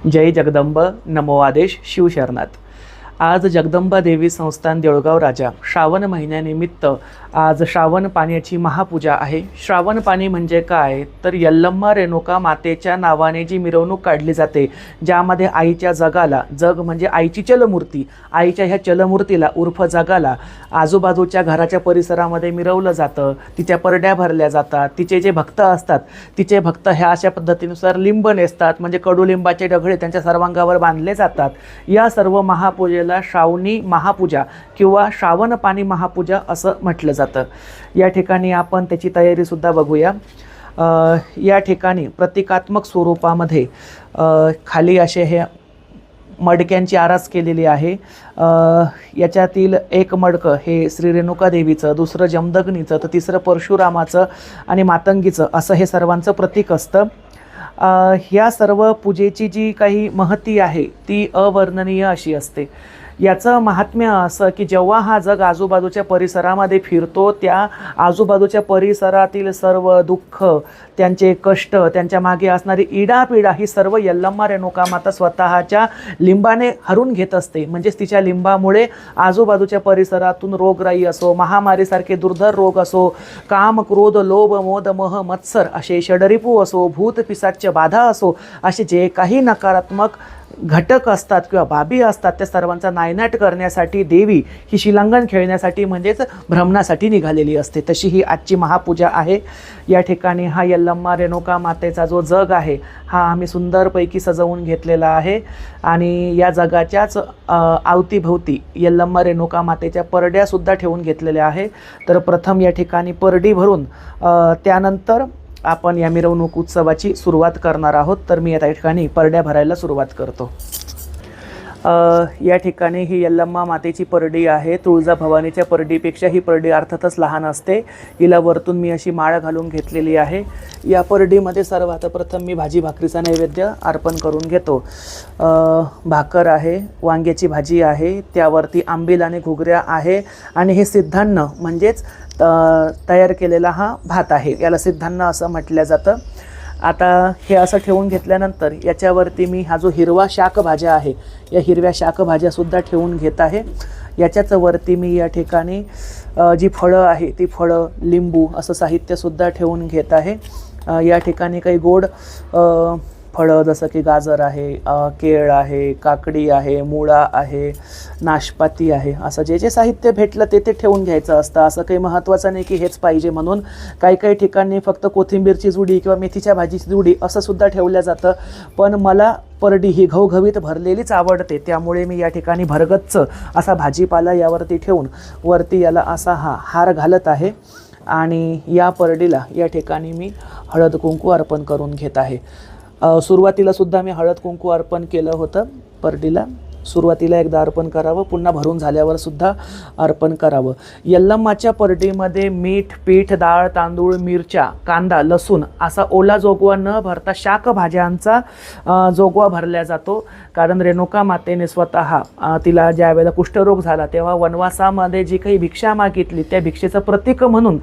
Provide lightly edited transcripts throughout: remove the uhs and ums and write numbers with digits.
जय जगदंब नमो आदेश शिवशरणात। आज जगदंबा देवी संस्थान देऊळगाव राजा श्रावण महिन्यानिमित्त आज श्रावण पाण्याची महापूजा आहे। श्रावण पाणी म्हणजे काय तर यल्लम्मा रेणुका मातेच्या नावाने जी मिरवणूक काढली जाते, ज्यामध्ये आईच्या जगाला, जग म्हणजे आईची चलमूर्ती, आईच्या ह्या चलमूर्तीला उर्फ जगाला आजूबाजूच्या घराच्या परिसरामध्ये मिरवलं जातं। तिच्या परड्या भरल्या जातात। तिचे जे भक्त असतात, तिचे भक्त ह्या अशा पद्धतीनुसार लिंब नेसतात, म्हणजे कडुलिंबाचे डगळे त्यांच्या सर्वांगावर बांधले जातात। या सर्व महापूजेला श्रावणी महापूजा किंवा श्रावण पाणी महापूजा असं म्हटलं जातं। या ठिकाणी आपण त्याची तयारी सुद्धा बघूया। या ठिकाणी प्रतिकात्मक स्वरूपामध्ये खाली असे हे मडक्यांची आरास केलेली आहे। याच्यातील एक मडकं हे श्री रेणुका देवीचं, दुसरं जमदग्नीचं, तर तिसरं परशुरामाचं आणि मातंगीचं असं हे सर्वांचं प्रतीक असतं। ह्या सर्व पूजेची जी काही महती आहे ती अवर्णनीय अशी असते। याचं महात्म्य असं की जेव्हा हा जग आजूबाजूच्या परिसरामध्ये फिरतो, त्या आजूबाजूच्या परिसरातील सर्व दुःख, त्यांचे कष्ट, त्यांच्या मागे असणारी इडापिडा ही सर्व यल्लम्मा रेणुका माता स्वतःच्या लिंबाने हरून घेत असते। म्हणजेच तिच्या लिंबामुळे आजूबाजूच्या परिसरातून रोगराई असो, महामारीसारखे दुर्धर रोग असो, काम क्रोध लोभ मोद मह मत्सर असे षडरिपू असो, भूत पिशाच बाधा असो, असे जे काही नकारात्मक घटक असतात किंवा बाबी असतात, त्या सर्वांचा नायनाट करण्यासाठी देवी ही शिलांगण खेळण्यासाठी म्हणजेच भ्रमणासाठी निघालेली असते। तशी ही आजची महापूजा आहे। या ठिकाणी हा यल्लम्मा रेणुका मातेचा जो जग आहे हा आम्ही सुंदरपैकी सजवून घेतलेला आहे आणि या जगाच्याच अवतीभोवती यल्लम्मा रेणुका मातेच्या परड्यासुद्धा ठेवून घेतलेल्या आहे। तर प्रथम या ठिकाणी परडी भरून त्यानंतर आपण या मिरवणूक उत्सवाची सुरुवात करणार आहोत। तर मी या ठिकाणी परड्या भरायला सुरुवात करतो। या ठिकाणी ही यल्लम्मा मातेची परडी आहे। तुळजाभवानीच्या परडीपेक्षा ही परडी अर्थातच लहान असते। हिला वरतून मी अशी माळ घालून घेतलेली आहे। या परडीमध्ये सर्वात प्रथम मी भाजी भाकरीचा नैवेद्य अर्पण करून घेतो। भाकर आहे, वांग्याची भाजी आहे, त्यावरती आंबील आणि घुगऱ्या आहे आणि हे सिद्धान्न म्हणजेच तयार केलेला हा भात आहे, याला सिद्धान्न असं म्हटलं जातं। आता हे असं ठेवून घेतल्यानंतर याच्यावरती मी हा जो हिरवा शाकभाज्या आहे, या हिरव्या शाकभाज्यासुद्धा ठेवून घेत आहे। याच्याच वरती मी या ठिकाणी जी फळं आहे ती फळं, लिंबू असं साहित्यसुद्धा ठेवून घेत आहे। या ठिकाणी काही गोड फळं जसं की गाजर आहे, केळ आहे, काकडी आहे, मुळा आहे, नाशपाती आहे, असं जे जे साहित्य भेटलं ते ठेवून घ्यायचं असतं। असं काही महत्त्वाचं नाही की हेच पाहिजे म्हणून। काही काही ठिकाणी फक्त कोथिंबीरची जुडी किंवा मेथीच्या भाजीची जुडी असं सुद्धा ठेवलं जातं, पण मला परडी ही घवघवीत भरलेलीच आवडते, त्यामुळे मी या ठिकाणी भरगच्च असा भाजीपाला यावरती ठेवून वरती याला असा हा हार घालत आहे आणि या परडीला या ठिकाणी मी हळद कुंकू अर्पण करून घेत आहे। सुरुवातीला सुद्धा मी हळद कुंकू अर्पण केलं होतं परडीला। सुरुवातीला एकदा अर्पण करावं, पुन्हा भरून झाल्यावर सुद्धा अर्पण करावं। यल्लम्माच्या परडीमध्ये मीठ, पीठ, डाळ, तांदूळ, मिरच्या, कांदा, लसूण असा ओला जोगवा न भरता शाकभाज्यांचा जोगवा भरला जातो। कारण रेणुका मातेने स्वतः तिला ज्या वेळेला कुष्ठरोग झाला तेव्हा वनवासामध्ये जी काही भिक्षा मागितली त्या भिक्षेचं प्रतीक म्हणून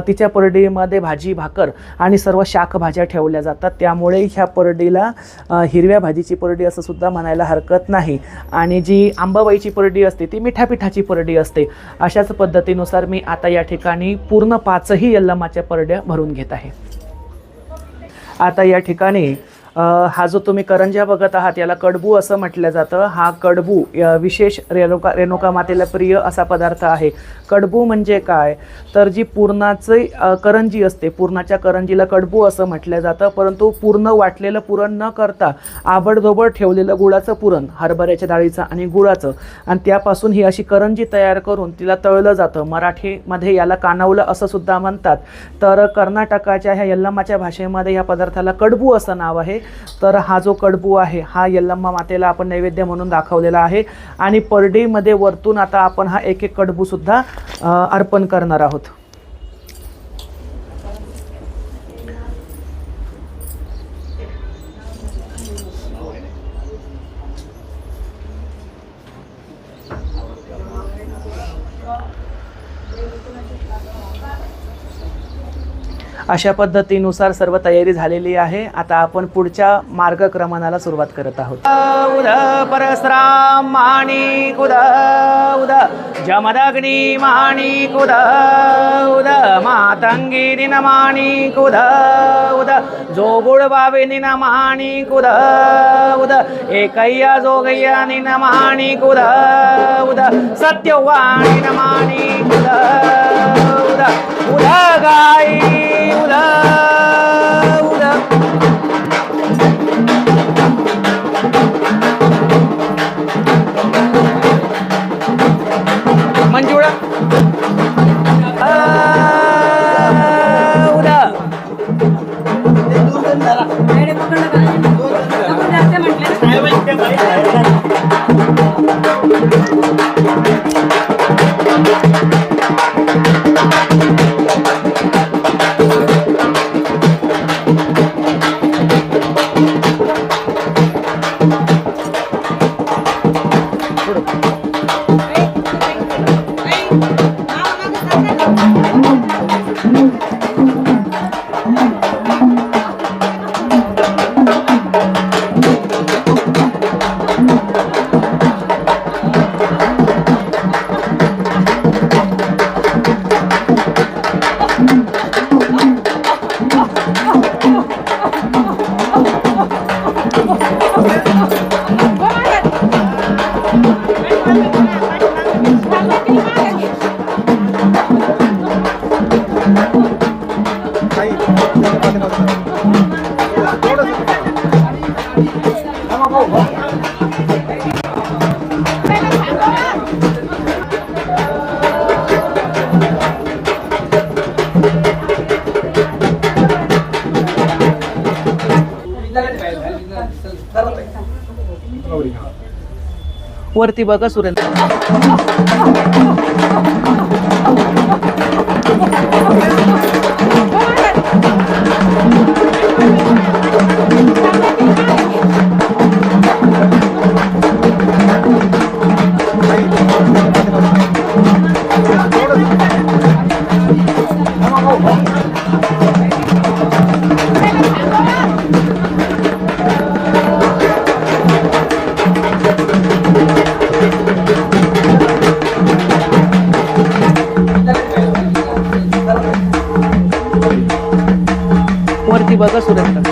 तिच्या परडीमध्ये भाजी भाकर आणि सर्व शाकभाज्या ठेवल्या जातात। त्यामुळे ह्या परडीला हिरव्या भाजीची परडी असं सुद्धा म्हणायला हरकत नाही। आणि जी आंबाबाईची परडी असते ती मिठ्या पिठाची परडी असते। अशाच पद्धतीनुसार मी आता या ठिकाणी पूर्ण 5ही यल्लम्माच्या परड्या भरून घेत आहे। आता या ठिकाणी हा जो तुम्ही करंज्या बघत आहात याला कडबू असं म्हटलं जातं। हा कडबू विशेष रेणुका मातेला प्रिय असा पदार्थ आहे। कडबू म्हणजे काय तर जी पुरणाची करंजी असते, पुरणाच्या करंजीला कडबू असं म्हटलं जातं। परंतु पूर्ण वाटलेलं पुरण न करता आबडधोबड ठेवलेलं गुळाचं पुरण, हरभऱ्याच्या डाळीचं आणि गुळाचं, आणि त्यापासून ही अशी करंजी तयार करून तिला तळलं जातं। मराठीमध्ये याला कानवलं असं सुद्धा म्हणतात। तर कर्नाटकाच्या ह्या यल्लम्माच्या भाषेमध्ये या पदार्थाला कडबू असं नाव आहे। तर हा जो कडबू आहे हा यल्लम्मा मातेला आपण नैवेद्य म्हणून दाखवलेला आहे आणि परडीमध्ये वरतून आता आपण हा एक एक कडबू सुद्धा अर्पण करणार आहोत। अशा पद्धतीनुसार सर्व तयारी झालेली आहे. आता आपण पुढच्या मार्गक्रमणाला सुरुवात करत आहोत. उद परस्राम माणिक उद उद जमदग्नी माणिक उद उद मातंगी निन माणिक उद उद जोगुड बाबे निन माणिक उद उद एकय्या जोगय्या निन माणिक उद उद सत्यवाणी निन माणिक उद उद उद गाई उद उद मंजुळा वरती बघा सुरेंद्र. वरती बघा सुरेंद्र.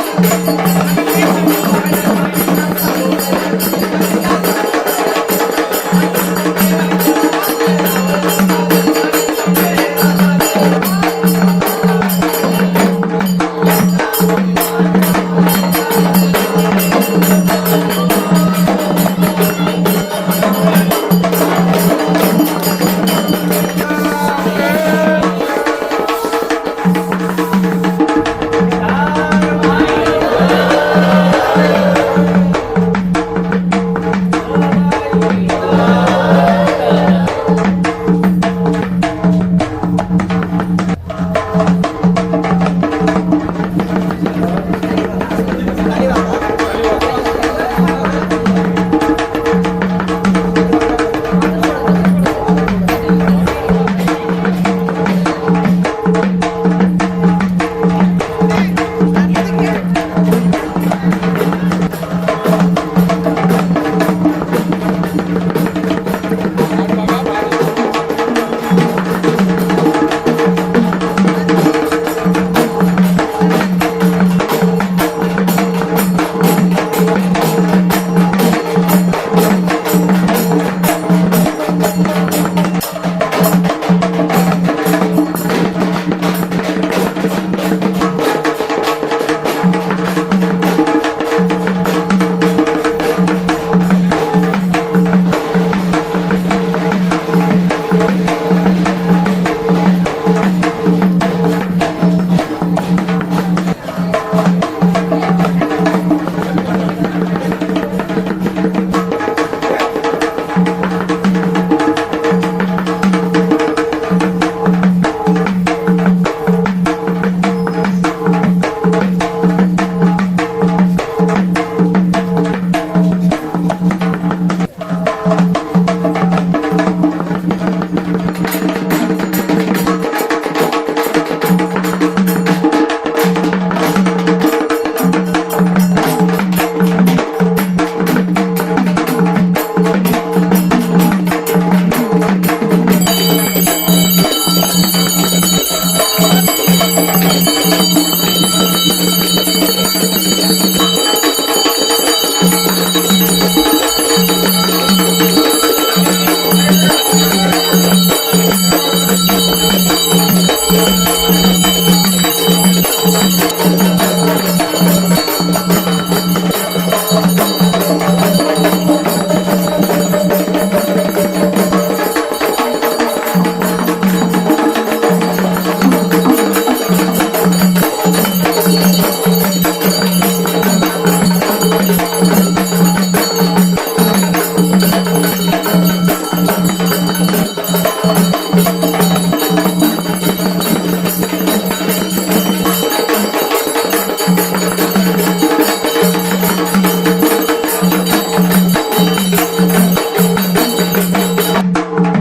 आहे.